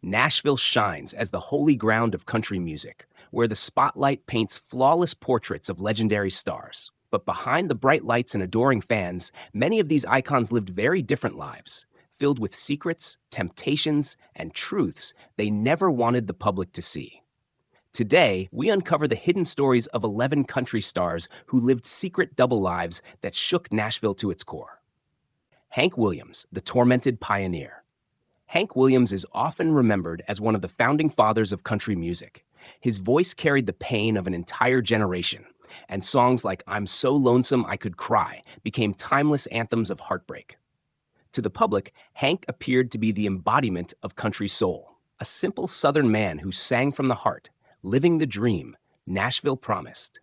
Nashville shines as the holy ground of country music, where the spotlight paints flawless portraits of legendary stars. But behind the bright lights and adoring fans, many of these icons lived very different lives, filled with secrets, temptations, and truths they never wanted the public to see. Today, we uncover the hidden stories of 11 country stars who lived secret double lives that shook Nashville to its core. Hank Williams, the tormented pioneer. Hank Williams is often remembered as one of the founding fathers of country music. His voice carried the pain of an entire generation, and songs like "I'm So Lonesome I Could Cry" became timeless anthems of heartbreak. To the public, Hank appeared to be the embodiment of country soul, a simple Southern man who sang from the heart, living the dream Nashville promised.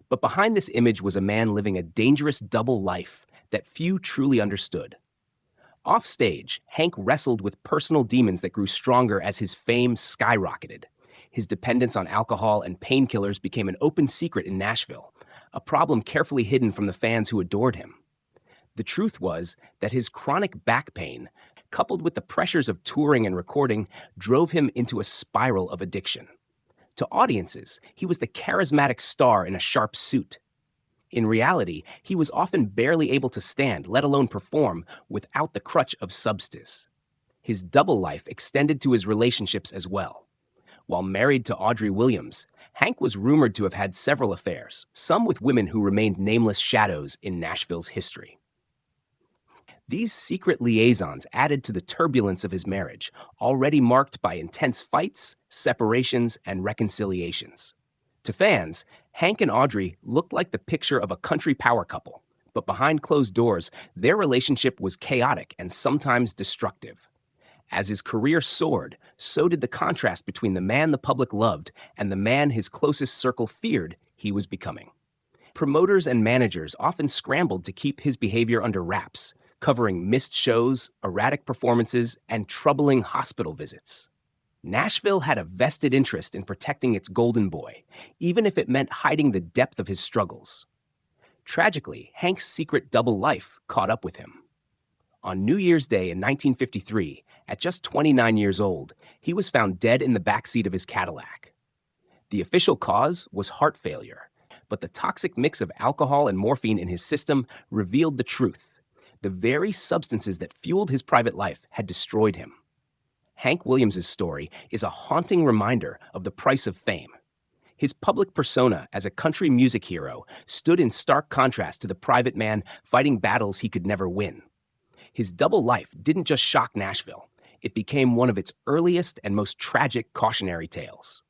But behind this image was a man living a dangerous double life that few truly understood. Off stage, Hank wrestled with personal demons that grew stronger as his fame skyrocketed. His dependence on alcohol and painkillers became an open secret in Nashville, a problem carefully hidden from the fans who adored him. The truth was that his chronic back pain, coupled with the pressures of touring and recording, drove him into a spiral of addiction. To audiences, he was the charismatic star in a sharp suit. In reality, he was often barely able to stand, let alone perform, without the crutch of substance. His double life extended to his relationships as well. While married to Audrey Williams, Hank was rumored to have had several affairs, some with women who remained nameless shadows in Nashville's history. These secret liaisons added to the turbulence of his marriage, already marked by intense fights, separations, and reconciliations. To fans, Hank and Audrey looked like the picture of a country power couple, but behind closed doors, their relationship was chaotic and sometimes destructive. As his career soared, so did the contrast between the man the public loved and the man his closest circle feared he was becoming. Promoters and managers often scrambled to keep his behavior under wraps, covering missed shows, erratic performances, and troubling hospital visits. Nashville had a vested interest in protecting its golden boy, even if it meant hiding the depth of his struggles. Tragically, Hank's secret double life caught up with him. On New Year's Day in 1953, at just 29 years old, he was found dead in the backseat of his Cadillac. The official cause was heart failure, but the toxic mix of alcohol and morphine in his system revealed the truth. The very substances that fueled his private life had destroyed him. Hank Williams' story is a haunting reminder of the price of fame. His public persona as a country music hero stood in stark contrast to the private man fighting battles he could never win. His double life didn't just shock Nashville, it became one of its earliest and most tragic cautionary tales.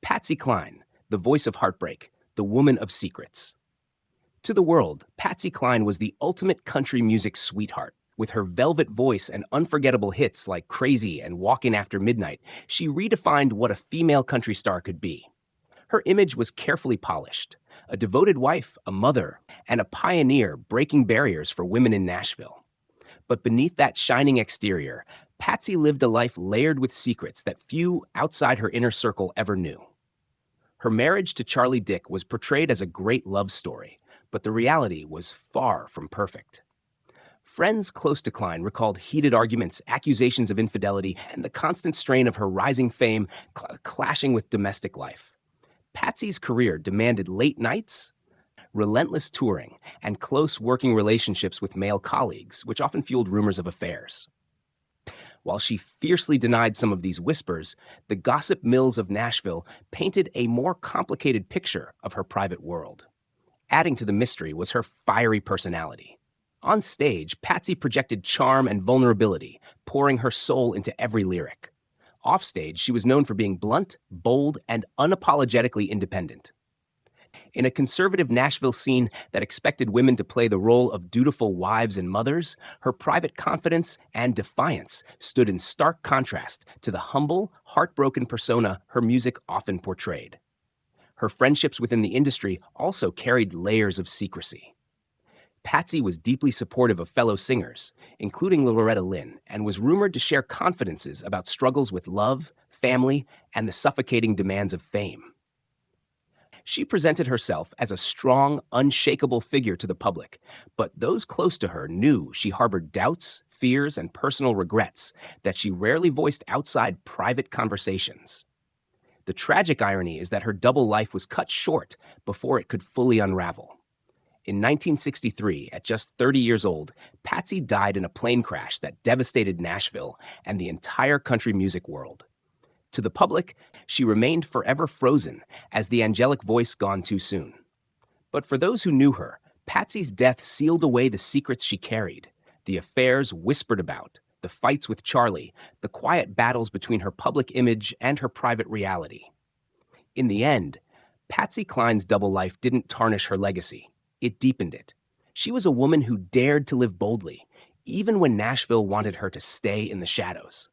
Patsy Cline, the voice of heartbreak, the woman of secrets. To the world, Patsy Cline was the ultimate country music sweetheart. With her velvet voice and unforgettable hits like Crazy and Walkin' After Midnight, she redefined what a female country star could be. Her image was carefully polished, a devoted wife, a mother, and a pioneer breaking barriers for women in Nashville. But beneath that shining exterior, Patsy lived a life layered with secrets that few outside her inner circle ever knew. Her marriage to Charlie Dick was portrayed as a great love story, but the reality was far from perfect. Friends close to Cline recalled heated arguments, accusations of infidelity, and the constant strain of her rising fame clashing with domestic life. Patsy's career demanded late nights, relentless touring, and close working relationships with male colleagues, which often fueled rumors of affairs. While she fiercely denied some of these whispers, the gossip mills of Nashville painted a more complicated picture of her private world. Adding to the mystery was her fiery personality. On stage, Patsy projected charm and vulnerability, pouring her soul into every lyric. Offstage, she was known for being blunt, bold, and unapologetically independent. In a conservative Nashville scene that expected women to play the role of dutiful wives and mothers, her private confidence and defiance stood in stark contrast to the humble, heartbroken persona her music often portrayed. Her friendships within the industry also carried layers of secrecy. Patsy was deeply supportive of fellow singers, including Loretta and was rumored to share confidences about struggles with love, family, and the suffocating demands of fame. She presented herself as a strong, unshakable figure to the public, but those close to her knew she harbored doubts, fears, and personal regrets that she rarely voiced outside private conversations. The tragic irony is that her double life was cut short before it could fully unravel. In 1963, at just 30 years old, Patsy died in a plane crash that devastated Nashville and the entire country music world. To the public, she remained forever frozen as the angelic voice gone too soon. But for those who knew her, Patsy's death sealed away the secrets she carried, the affairs whispered about, the fights with Charlie, the quiet battles between her public image and her private reality. In the end, Patsy Cline's double life didn't tarnish her legacy. It deepened it. She was a woman who dared to live boldly, even when Nashville wanted her to stay in the shadows.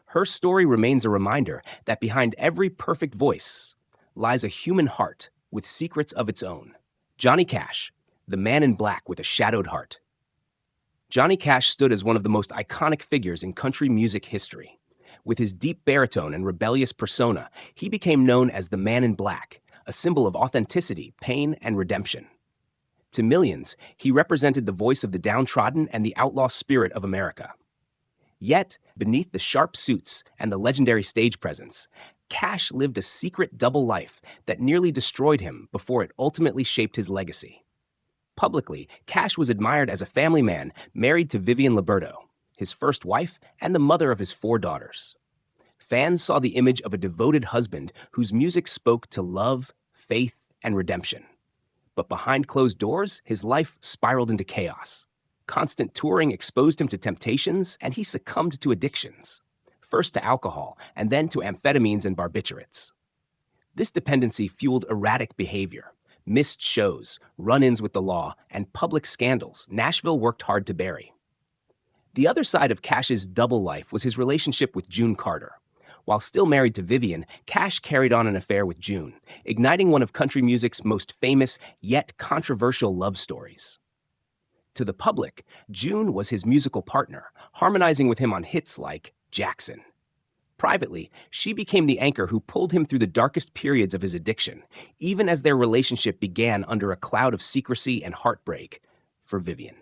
Her story remains a reminder that behind every perfect voice lies a human heart with secrets of its own. Johnny Cash, the man in black with a shadowed heart. Johnny Cash stood as one of the most iconic figures in country music history. With his deep baritone and rebellious persona, he became known as the Man in Black, a symbol of authenticity, pain, and redemption. To millions, he represented the voice of the downtrodden and the outlaw spirit of America. Yet, beneath the sharp suits and the legendary stage presence, Cash lived a secret double life that nearly destroyed him before it ultimately shaped his legacy. Publicly, Cash was admired as a family man married to Vivian Liberto, his first wife and the mother of his 4 daughters. Fans saw the image of a devoted husband whose music spoke to love, faith, and redemption. But behind closed doors, his life spiraled into chaos. Constant touring exposed him to temptations, and he succumbed to addictions, first to alcohol and then to amphetamines and barbiturates. This dependency fueled erratic behavior, missed shows, run-ins with the law, and public scandals Nashville worked hard to bury. The other side of Cash's double life was his relationship with June Carter. While still married to Vivian, Cash carried on an affair with June, igniting one of country music's most famous yet controversial love stories. To the public, June was his musical partner, harmonizing with him on hits like Jackson. Privately, she became the anchor who pulled him through the darkest periods of his addiction, even as their relationship began under a cloud of secrecy and heartbreak for Vivian.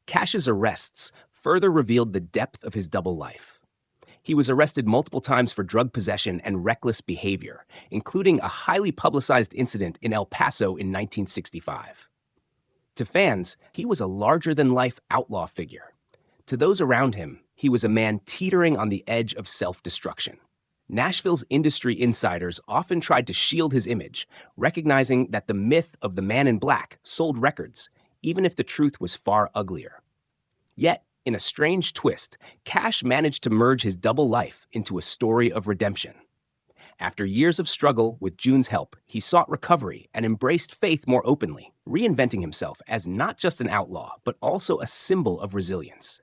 Cash's arrests further revealed the depth of his double life. He was arrested multiple times for drug possession and reckless behavior, including a highly publicized incident in El Paso in 1965. To fans, he was a larger-than-life outlaw figure. To those around him, he was a man teetering on the edge of self-destruction. Nashville's industry insiders often tried to shield his image, recognizing that the myth of the Man in Black sold records, even if the truth was far uglier. Yet, in a strange twist, Cash managed to merge his double life into a story of redemption. After years of struggle with June's help, he sought recovery and embraced faith more openly, reinventing himself as not just an outlaw, but also a symbol of resilience.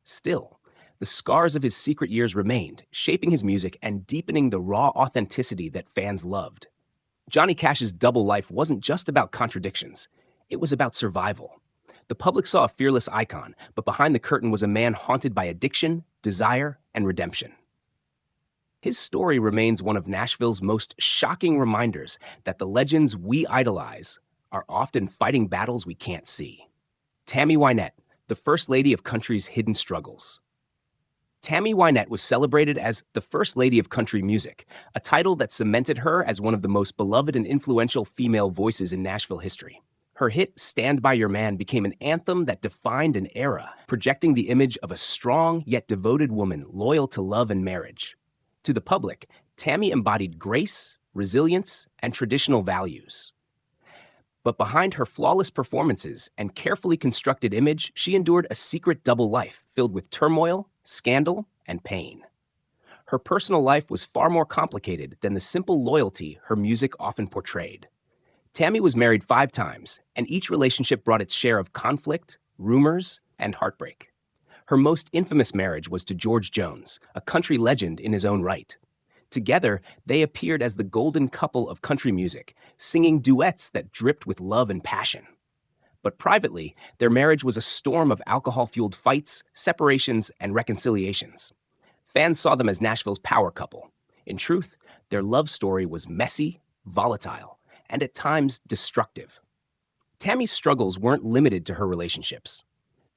Still, the scars of his secret years remained, shaping his music and deepening the raw authenticity that fans loved. Johnny Cash's double life wasn't just about contradictions. It was about survival. The public saw a fearless icon, but behind the curtain was a man haunted by addiction, desire, and redemption. His story remains one of Nashville's most shocking reminders that the legends we idolize are often fighting battles we can't see. Tammy Wynette, the First Lady of Country's hidden struggles. Tammy Wynette was celebrated as the First Lady of Country Music, a title that cemented her as one of the most beloved and influential female voices in Nashville history. Her hit Stand By Your Man became an anthem that defined an era, projecting the image of a strong yet devoted woman loyal to love and marriage. To the public, Tammy embodied grace, resilience, and traditional values. But behind her flawless performances and carefully constructed image, she endured a secret double life filled with turmoil, scandal, and pain. Her personal life was far more complicated than the simple loyalty her music often portrayed. Tammy was married 5 times, and each relationship brought its share of conflict, rumors, and heartbreak. Her most infamous marriage was to George Jones, a country legend in his own right. Together, they appeared as the golden couple of country music, singing duets that dripped with love and passion. But privately, their marriage was a storm of alcohol-fueled fights, separations, and reconciliations. Fans saw them as Nashville's power couple. In truth, their love story was messy, volatile, and at times destructive. Tammy's struggles weren't limited to her relationships.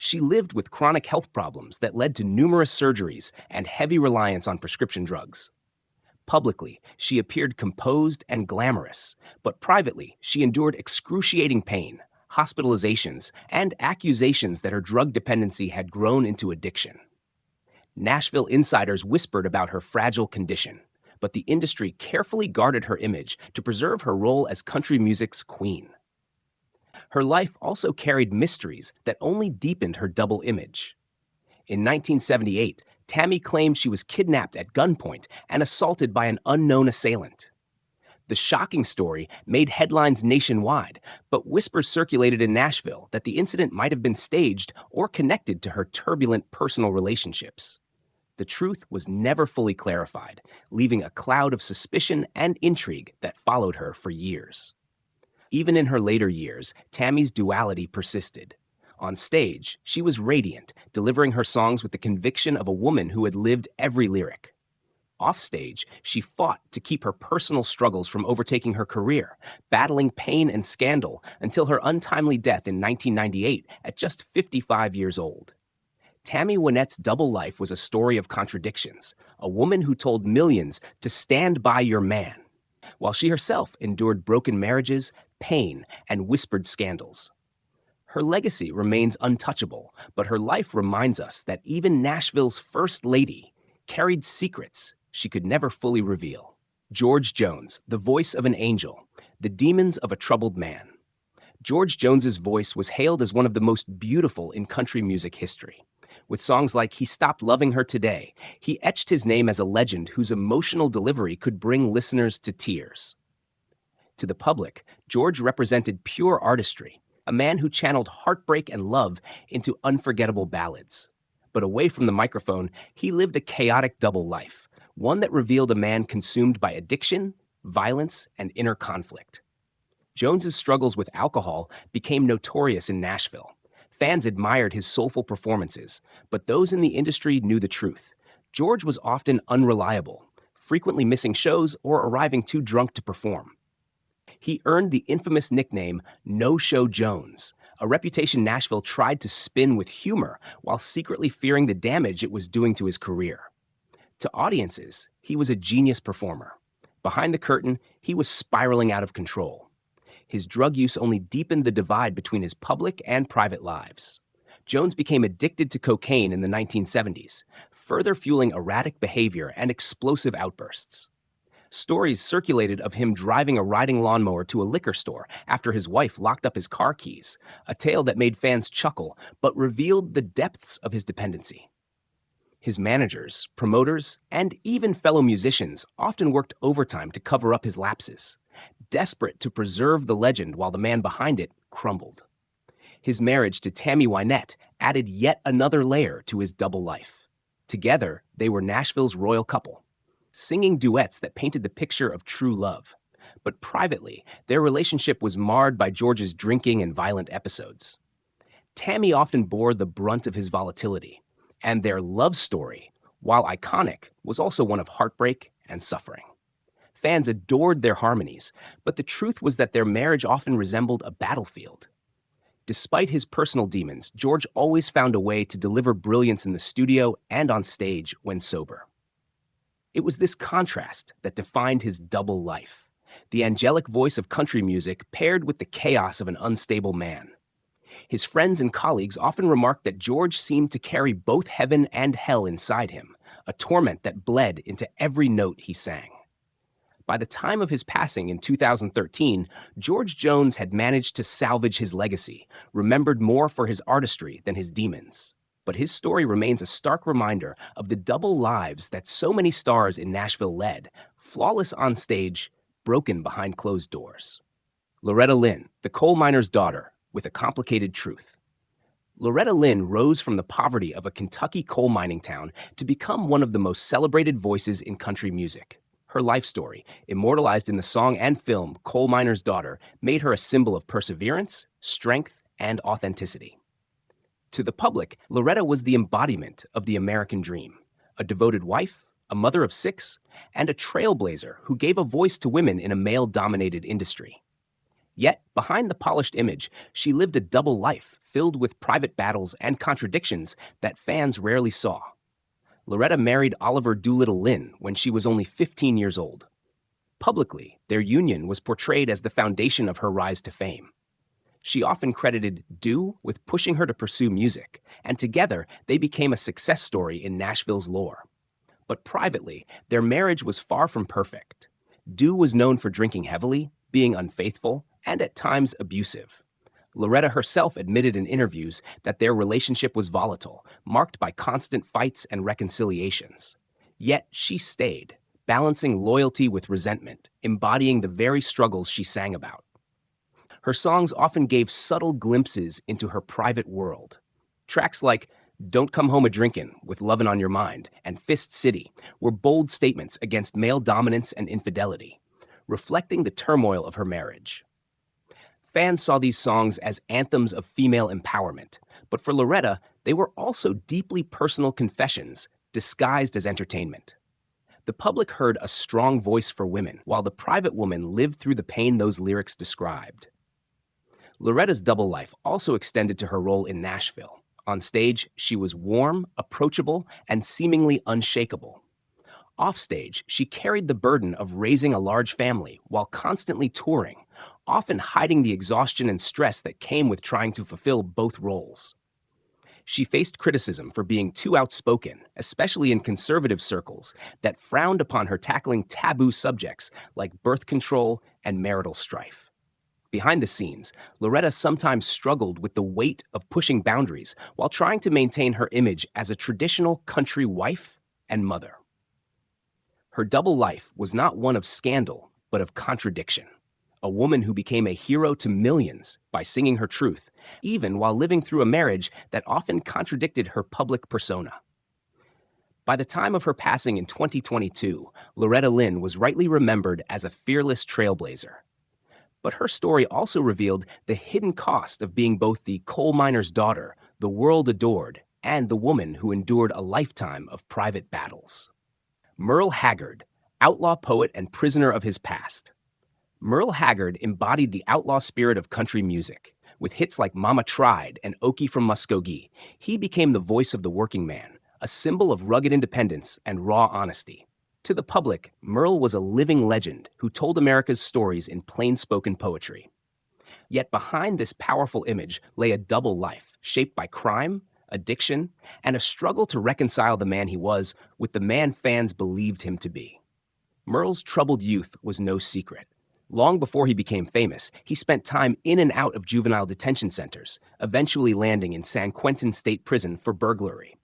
She lived with chronic health problems that led to numerous surgeries and heavy reliance on prescription drugs. Publicly, she appeared composed and glamorous, but privately, she endured excruciating pain, hospitalizations, and accusations that her drug dependency had grown into addiction. Nashville insiders whispered about her fragile condition, but the industry carefully guarded her image to preserve her role as country music's queen. Her life also carried mysteries that only deepened her double image. In 1978, Tammy claimed she was kidnapped at gunpoint and assaulted by an unknown assailant. The shocking story made headlines nationwide, but whispers circulated in Nashville that the incident might have been staged or connected to her turbulent personal relationships. The truth was never fully clarified, leaving a cloud of suspicion and intrigue that followed her for years. Even in her later years, Tammy's duality persisted. On stage, she was radiant, delivering her songs with the conviction of a woman who had lived every lyric. Offstage, she fought to keep her personal struggles from overtaking her career, battling pain and scandal until her untimely death in 1998 at just 55 years old. Tammy Wynette's double life was a story of contradictions, a woman who told millions to stand by your man, while she herself endured broken marriages, pain, and whispered scandals. Her legacy remains untouchable, but her life reminds us that even Nashville's first lady carried secrets she could never fully reveal. George Jones, the voice of an angel, the demons of a troubled man. George Jones's voice was hailed as one of the most beautiful in country music history. With songs like He Stopped Loving Her Today, he etched his name as a legend whose emotional delivery could bring listeners to tears. To the public, George represented pure artistry, a man who channeled heartbreak and love into unforgettable ballads. But away from the microphone, he lived a chaotic double life, one that revealed a man consumed by addiction, violence, and inner conflict. Jones's struggles with alcohol became notorious in Nashville. Fans admired his soulful performances, but those in the industry knew the truth. George was often unreliable, frequently missing shows or arriving too drunk to perform. He earned the infamous nickname No-Show Jones, a reputation Nashville tried to spin with humor while secretly fearing the damage it was doing to his career. To audiences, he was a genius performer. Behind the curtain, he was spiraling out of control. His drug use only deepened the divide between his public and private lives. Jones became addicted to cocaine in the 1970s, further fueling erratic behavior and explosive outbursts. Stories circulated of him driving a riding lawnmower to a liquor store after his wife locked up his car keys, a tale that made fans chuckle but revealed the depths of his dependency. His managers, promoters, and even fellow musicians often worked overtime to cover up his lapses, desperate to preserve the legend while the man behind it crumbled. His marriage to Tammy Wynette added yet another layer to his double life. Together, they were Nashville's royal couple, singing duets that painted the picture of true love. But privately, their relationship was marred by George's drinking and violent episodes. Tammy often bore the brunt of his volatility, and their love story, while iconic, was also one of heartbreak and suffering. Fans adored their harmonies, but the truth was that their marriage often resembled a battlefield. Despite his personal demons, George always found a way to deliver brilliance in the studio and on stage when sober. It was this contrast that defined his double life, the angelic voice of country music paired with the chaos of an unstable man. His friends and colleagues often remarked that George seemed to carry both heaven and hell inside him, a torment that bled into every note he sang. By the time of his passing in 2013, George Jones had managed to salvage his legacy, remembered more for his artistry than his demons. But his story remains a stark reminder of the double lives that so many stars in Nashville led, flawless on stage, broken behind closed doors. Loretta Lynn, the coal miner's daughter, with a complicated truth. Loretta Lynn rose from the poverty of a Kentucky coal mining town to become one of the most celebrated voices in country music. Her life story, immortalized in the song and film Coal Miner's Daughter, made her a symbol of perseverance, strength, and authenticity. To the public, Loretta was the embodiment of the American dream, a devoted wife, a mother of 6, and a trailblazer who gave a voice to women in a male-dominated industry. Yet, behind the polished image, she lived a double life filled with private battles and contradictions that fans rarely saw. Loretta married Oliver Doolittle Lynn when she was only 15 years old. Publicly, their union was portrayed as the foundation of her rise to fame. She often credited Do with pushing her to pursue music, and together they became a success story in Nashville's lore. But privately, their marriage was far from perfect. Do was known for drinking heavily, being unfaithful, and at times abusive. Loretta herself admitted in interviews that their relationship was volatile, marked by constant fights and reconciliations. Yet she stayed, balancing loyalty with resentment, embodying the very struggles she sang about. Her songs often gave subtle glimpses into her private world. Tracks like Don't Come Home A-Drinkin' with Lovin' on Your Mind and Fist City were bold statements against male dominance and infidelity, reflecting the turmoil of her marriage. Fans saw these songs as anthems of female empowerment, but for Loretta, they were also deeply personal confessions disguised as entertainment. The public heard a strong voice for women, while the private woman lived through the pain those lyrics described. Loretta's double life also extended to her role in Nashville. On stage, she was warm, approachable, and seemingly unshakable. Offstage, she carried the burden of raising a large family while constantly touring, often hiding the exhaustion and stress that came with trying to fulfill both roles. She faced criticism for being too outspoken, especially in conservative circles that frowned upon her tackling taboo subjects like birth control and marital strife. Behind the scenes, Loretta sometimes struggled with the weight of pushing boundaries while trying to maintain her image as a traditional country wife and mother. Her double life was not one of scandal, but of contradiction. A woman who became a hero to millions by singing her truth, even while living through a marriage that often contradicted her public persona. By the time of her passing in 2022, Loretta Lynn was rightly remembered as a fearless trailblazer. But her story also revealed the hidden cost of being both the coal miner's daughter, the world adored, and the woman who endured a lifetime of private battles. Merle Haggard, outlaw poet and prisoner of his past. Merle Haggard embodied the outlaw spirit of country music. With hits like Mama Tried and Okie from Muskogee, he became the voice of the working man, a symbol of rugged independence and raw honesty. To the public, Merle was a living legend who told America's stories in plain-spoken poetry. Yet behind this powerful image lay a double life, shaped by crime, addiction, and a struggle to reconcile the man he was with the man fans believed him to be. Merle's troubled youth was no secret. Long before he became famous, he spent time in and out of juvenile detention centers, eventually landing in San Quentin State Prison for burglary.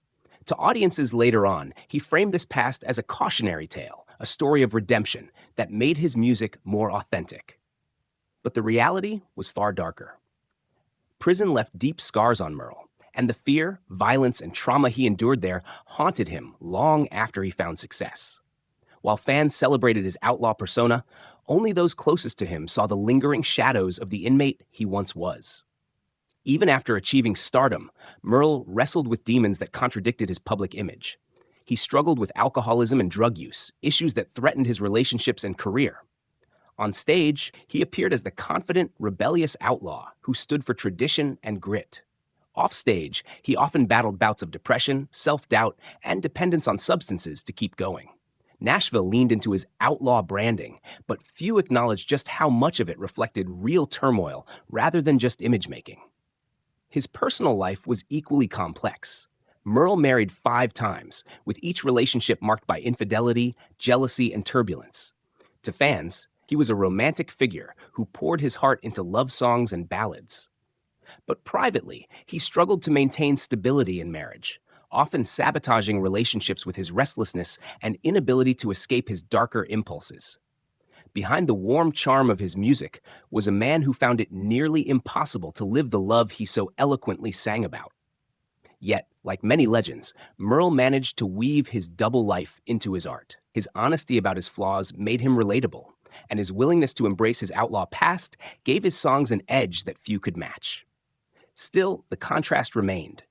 To audiences later on, he framed this past as a cautionary tale, a story of redemption that made his music more authentic. But the reality was far darker. Prison left deep scars on Merle, and the fear, violence, and trauma he endured there haunted him long after he found success. While fans celebrated his outlaw persona, only those closest to him saw the lingering shadows of the inmate he once was. Even after achieving stardom, Merle wrestled with demons that contradicted his public image. He struggled with alcoholism and drug use, issues that threatened his relationships and career. On stage, he appeared as the confident, rebellious outlaw who stood for tradition and grit. Offstage, he often battled bouts of depression, self-doubt, and dependence on substances to keep going. Nashville leaned into his outlaw branding, but few acknowledged just how much of it reflected real turmoil rather than just image-making. His personal life was equally complex. Merle married 5 times, with each relationship marked by infidelity, jealousy, and turbulence. To fans, he was a romantic figure who poured his heart into love songs and ballads. But privately, he struggled to maintain stability in marriage, often sabotaging relationships with his restlessness and inability to escape his darker impulses. Behind the warm charm of his music was a man who found it nearly impossible to live the love he so eloquently sang about. Yet, like many legends, Merle managed to weave his double life into his art. His honesty about his flaws made him relatable, and his willingness to embrace his outlaw past gave his songs an edge that few could match. Still, the contrast remained.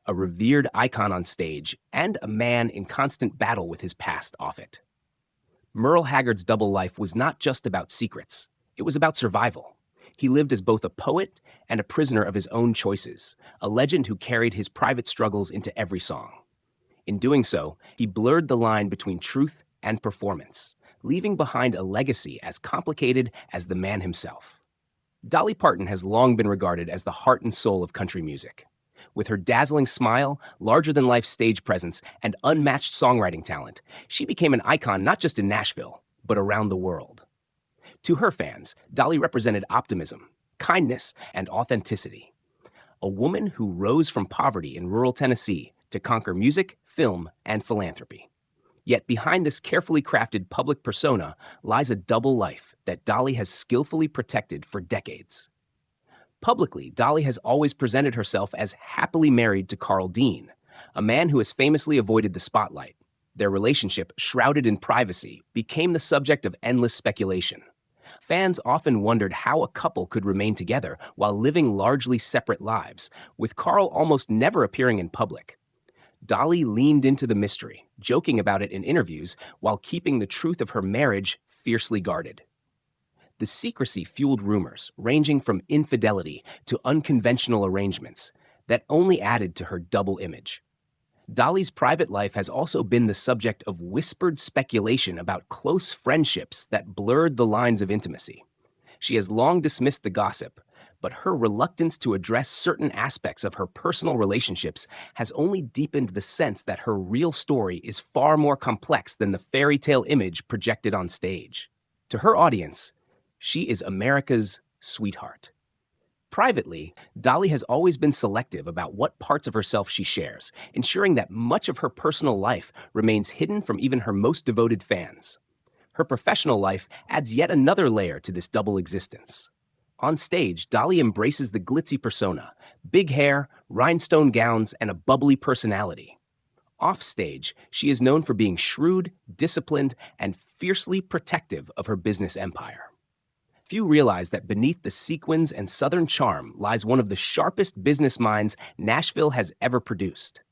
A revered icon on stage and a man in constant battle with his past off it. Merle Haggard's double life was not just about secrets. It was about survival. He lived as both a poet and a prisoner of his own choices, a legend who carried his private struggles into every song. In doing so, he blurred the line between truth and performance, leaving behind a legacy as complicated as the man himself. Dolly Parton has long been regarded as the heart and soul of country music. With her dazzling smile, larger-than-life stage presence, and unmatched songwriting talent, she became an icon not just in Nashville, but around the world. To her fans, Dolly represented optimism, kindness, and authenticity. A woman who rose from poverty in rural Tennessee to conquer music, film, and philanthropy. Yet behind this carefully crafted public persona lies a double life that Dolly has skillfully protected for decades. Publicly, Dolly has always presented herself as happily married to Carl Dean, a man who has famously avoided the spotlight. Their relationship, shrouded in privacy, became the subject of endless speculation. Fans often wondered how a couple could remain together while living largely separate lives, with Carl almost never appearing in public. Dolly leaned into the mystery, joking about it in interviews while keeping the truth of her marriage fiercely guarded. The secrecy fueled rumors, ranging from infidelity to unconventional arrangements, that only added to her double image. Dolly's private life has also been the subject of whispered speculation about close friendships that blurred the lines of intimacy. She has long dismissed the gossip, but her reluctance to address certain aspects of her personal relationships has only deepened the sense that her real story is far more complex than the fairy tale image projected on stage. To her audience, she is America's sweetheart. Privately, Dolly has always been selective about what parts of herself she shares, ensuring that much of her personal life remains hidden from even her most devoted fans. Her professional life adds yet another layer to this double existence. On stage, Dolly embraces the glitzy persona, big hair, rhinestone gowns, and a bubbly personality. Off stage, she is known for being shrewd, disciplined, and fiercely protective of her business empire. Few realize that beneath the sequins and Southern charm lies one of the sharpest business minds Nashville has ever produced.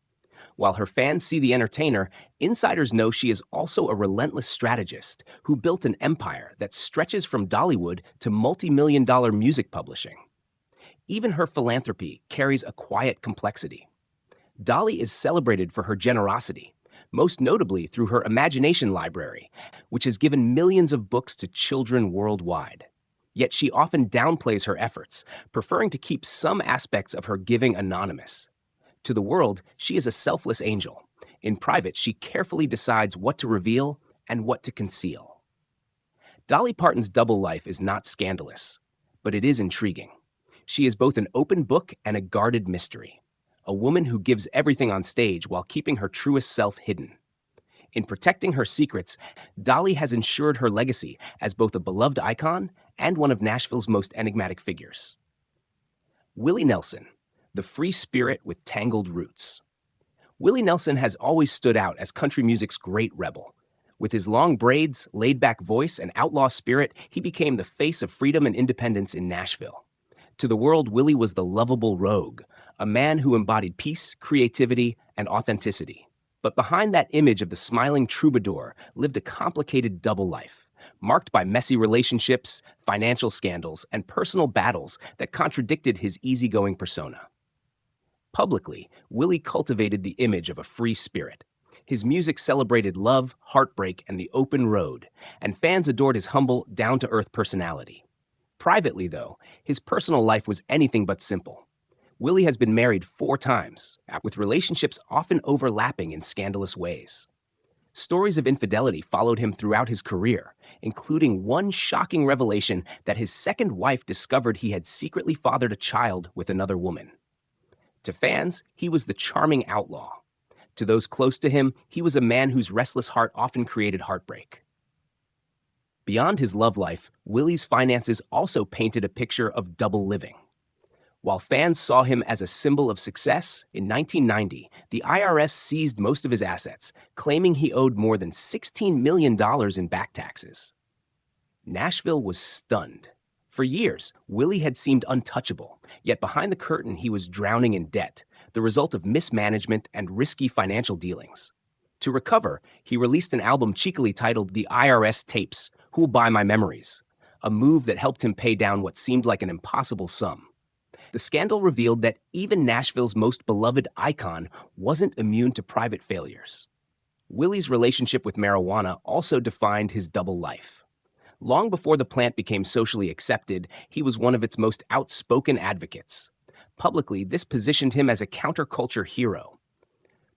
While her fans see the entertainer, insiders know she is also a relentless strategist who built an empire that stretches from Dollywood to multi-million-dollar music publishing. Even her philanthropy carries a quiet complexity. Dolly is celebrated for her generosity, most notably through her Imagination Library, which has given millions of books to children worldwide. Yet she often downplays her efforts, preferring to keep some aspects of her giving anonymous. To the world, she is a selfless angel. In private, she carefully decides what to reveal and what to conceal. Dolly Parton's double life is not scandalous, but it is intriguing. She is both an open book and a guarded mystery, a woman who gives everything on stage while keeping her truest self hidden. In protecting her secrets, Dolly has ensured her legacy as both a beloved icon and one of Nashville's most enigmatic figures. Willie Nelson, the free spirit with tangled roots. Willie Nelson has always stood out as country music's great rebel. With his long braids, laid-back voice, and outlaw spirit, he became the face of freedom and independence in Nashville. To the world, Willie was the lovable rogue, a man who embodied peace, creativity, and authenticity. But behind that image of the smiling troubadour lived a complicated double life, marked by messy relationships, financial scandals, and personal battles that contradicted his easygoing persona. Publicly, Willie cultivated the image of a free spirit. His music celebrated love, heartbreak, and the open road, and fans adored his humble, down-to-earth personality. Privately, though, his personal life was anything but simple. Willie has been married 4 times, with relationships often overlapping in scandalous ways. Stories of infidelity followed him throughout his career, including one shocking revelation that his second wife discovered he had secretly fathered a child with another woman. To fans, he was the charming outlaw. To those close to him, he was a man whose restless heart often created heartbreak. Beyond his love life, Willie's finances also painted a picture of double living. While fans saw him as a symbol of success, in 1990, the IRS seized most of his assets, claiming he owed more than $16 million in back taxes. Nashville was stunned. For years, Willie had seemed untouchable, yet behind the curtain he was drowning in debt, the result of mismanagement and risky financial dealings. To recover, he released an album cheekily titled The IRS Tapes, Who'll Buy My Memories, a move that helped him pay down what seemed like an impossible sum. The scandal revealed that even Nashville's most beloved icon wasn't immune to private failures. Willie's relationship with marijuana also defined his double life. Long before the plant became socially accepted, he was one of its most outspoken advocates. Publicly, this positioned him as a counterculture hero.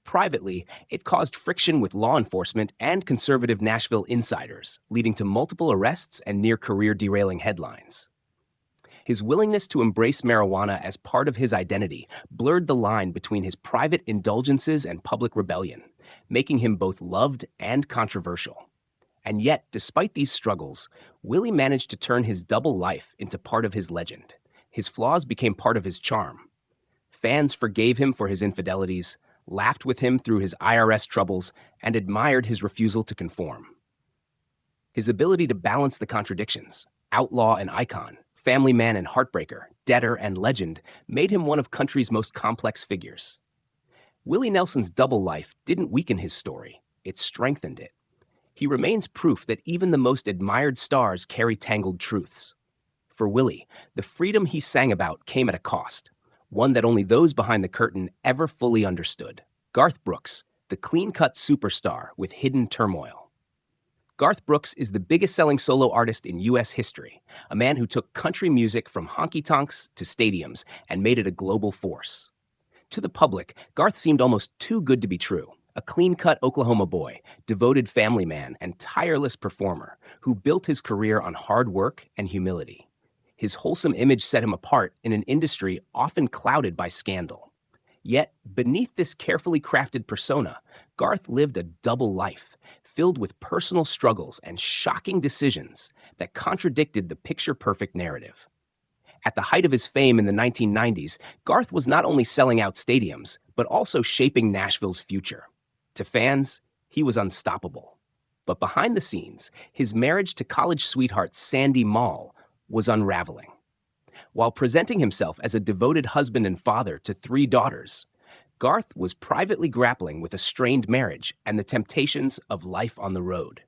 Privately, it caused friction with law enforcement and conservative Nashville insiders, leading to multiple arrests and near-career derailing headlines. His willingness to embrace marijuana as part of his identity blurred the line between his private indulgences and public rebellion, making him both loved and controversial. And yet, despite these struggles, Willie managed to turn his double life into part of his legend. His flaws became part of his charm. Fans forgave him for his infidelities, laughed with him through his IRS troubles, and admired his refusal to conform. His ability to balance the contradictions, outlaw and icon, family man and heartbreaker, debtor and legend, made him one of country's most complex figures. Willie Nelson's double life didn't weaken his story, it strengthened it. He remains proof that even the most admired stars carry tangled truths. For Willie, the freedom he sang about came at a cost, one that only those behind the curtain ever fully understood. Garth Brooks, the clean-cut superstar with hidden turmoil. Garth Brooks is the biggest-selling solo artist in U.S. history, a man who took country music from honky-tonks to stadiums and made it a global force. To the public, Garth seemed almost too good to be true, a clean-cut Oklahoma boy, devoted family man, and tireless performer who built his career on hard work and humility. His wholesome image set him apart in an industry often clouded by scandal. Yet, beneath this carefully crafted persona, Garth lived a double life, filled with personal struggles and shocking decisions that contradicted the picture-perfect narrative. At the height of his fame in the 1990s, Garth was not only selling out stadiums, but also shaping Nashville's future. To fans, he was unstoppable. But behind the scenes, his marriage to college sweetheart Sandy Mall was unraveling. While presenting himself as a devoted husband and father to 3 daughters, Garth was privately grappling with a strained marriage and the temptations of life on the road.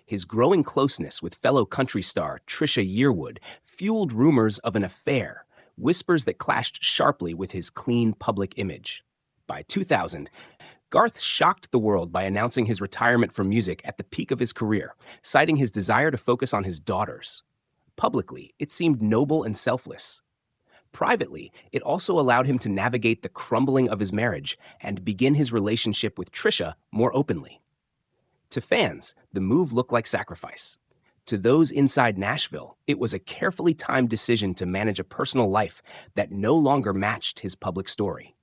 His growing closeness with fellow country star Trisha Yearwood fueled rumors of an affair, whispers that clashed sharply with his clean public image. By 2000, Garth shocked the world by announcing his retirement from music at the peak of his career, citing his desire to focus on his daughters. Publicly, it seemed noble and selfless. Privately, it also allowed him to navigate the crumbling of his marriage and begin his relationship with Trisha more openly. To fans, the move looked like sacrifice. To those inside Nashville, it was a carefully timed decision to manage a personal life that no longer matched his public story.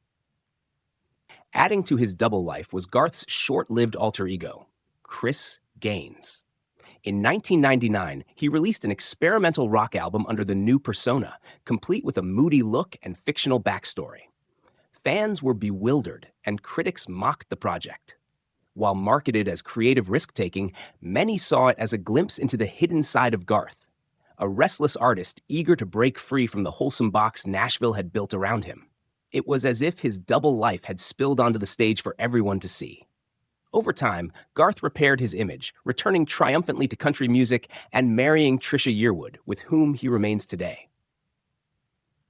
Adding to his double life was Garth's short-lived alter ego, Chris Gaines. In 1999, he released an experimental rock album under the new persona, complete with a moody look and fictional backstory. Fans were bewildered, and critics mocked the project. While marketed as creative risk-taking, many saw it as a glimpse into the hidden side of Garth, a restless artist eager to break free from the wholesome box Nashville had built around him. It was as if his double life had spilled onto the stage for everyone to see. Over time, Garth repaired his image, returning triumphantly to country music and marrying Trisha Yearwood, with whom he remains today.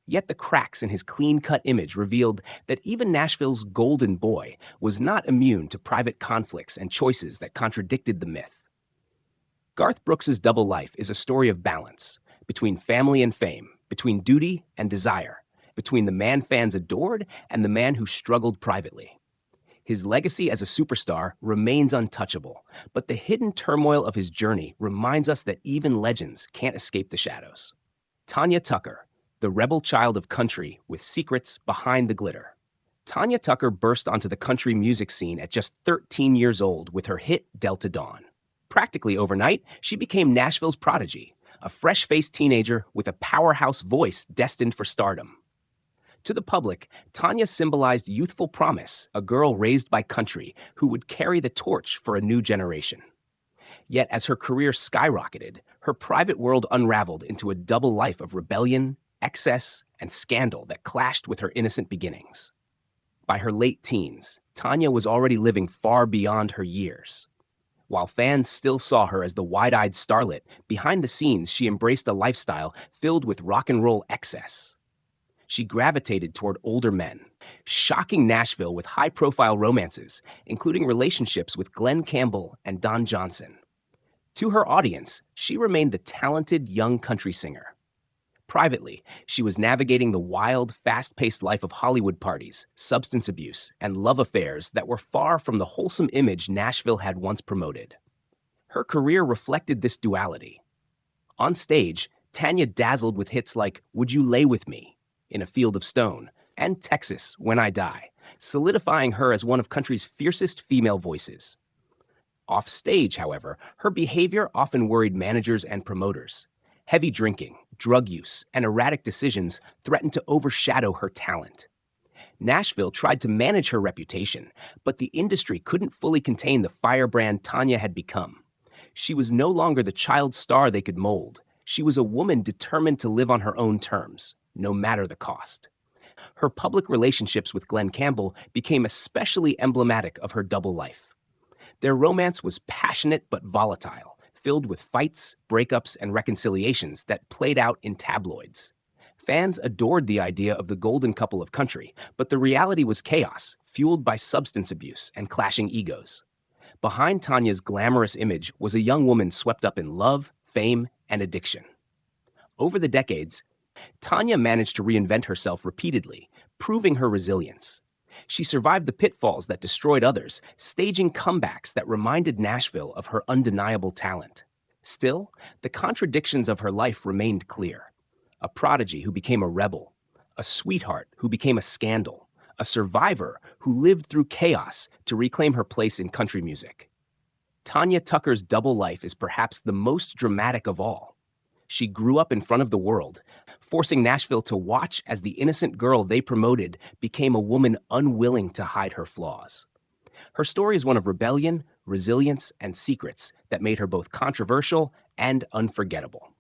Yet the cracks in his clean-cut image revealed that even Nashville's golden boy was not immune to private conflicts and choices that contradicted the myth. Garth Brooks' double life is a story of balance, between family and fame, between duty and desire, between the man fans adored and the man who struggled privately. His legacy as a superstar remains untouchable, but the hidden turmoil of his journey reminds us that even legends can't escape the shadows. Tanya Tucker, the rebel child of country with secrets behind the glitter. Tanya Tucker burst onto the country music scene at just 13 years old with her hit Delta Dawn. Practically overnight, she became Nashville's prodigy, a fresh-faced teenager with a powerhouse voice destined for stardom. To the public, Tanya symbolized youthful promise, a girl raised by country who would carry the torch for a new generation. Yet as her career skyrocketed, her private world unraveled into a double life of rebellion, excess, and scandal that clashed with her innocent beginnings. By her late teens, Tanya was already living far beyond her years. While fans still saw her as the wide-eyed starlet, behind the scenes she embraced a lifestyle filled with rock and roll excess. She gravitated toward older men, shocking Nashville with high-profile romances, including relationships with Glenn Campbell and Don Johnson. To her audience, she remained the talented young country singer. Privately, she was navigating the wild, fast-paced life of Hollywood parties, substance abuse, and love affairs that were far from the wholesome image Nashville had once promoted. Her career reflected this duality. On stage, Tanya dazzled with hits like Would You Lay With Me, In a Field of Stone, and Texas, When I Die, solidifying her as one of country's fiercest female voices. Off stage, however, her behavior often worried managers and promoters. Heavy drinking, drug use, and erratic decisions threatened to overshadow her talent. Nashville tried to manage her reputation, but the industry couldn't fully contain the firebrand Tanya had become. She was no longer the child star they could mold. She was a woman determined to live on her own terms, no matter the cost. Her public relationships with Glenn Campbell became especially emblematic of her double life. Their romance was passionate but volatile, filled with fights, breakups, and reconciliations that played out in tabloids. Fans adored the idea of the golden couple of country, but the reality was chaos, fueled by substance abuse and clashing egos. Behind Tanya's glamorous image was a young woman swept up in love, fame, and addiction. Over the decades, Tanya managed to reinvent herself repeatedly, proving her resilience. She survived the pitfalls that destroyed others, staging comebacks that reminded Nashville of her undeniable talent. Still, the contradictions of her life remained clear. A prodigy who became a rebel, a sweetheart who became a scandal, a survivor who lived through chaos to reclaim her place in country music. Tanya Tucker's double life is perhaps the most dramatic of all. She grew up in front of the world, forcing Nashville to watch as the innocent girl they promoted became a woman unwilling to hide her flaws. Her story is one of rebellion, resilience, and secrets that made her both controversial and unforgettable.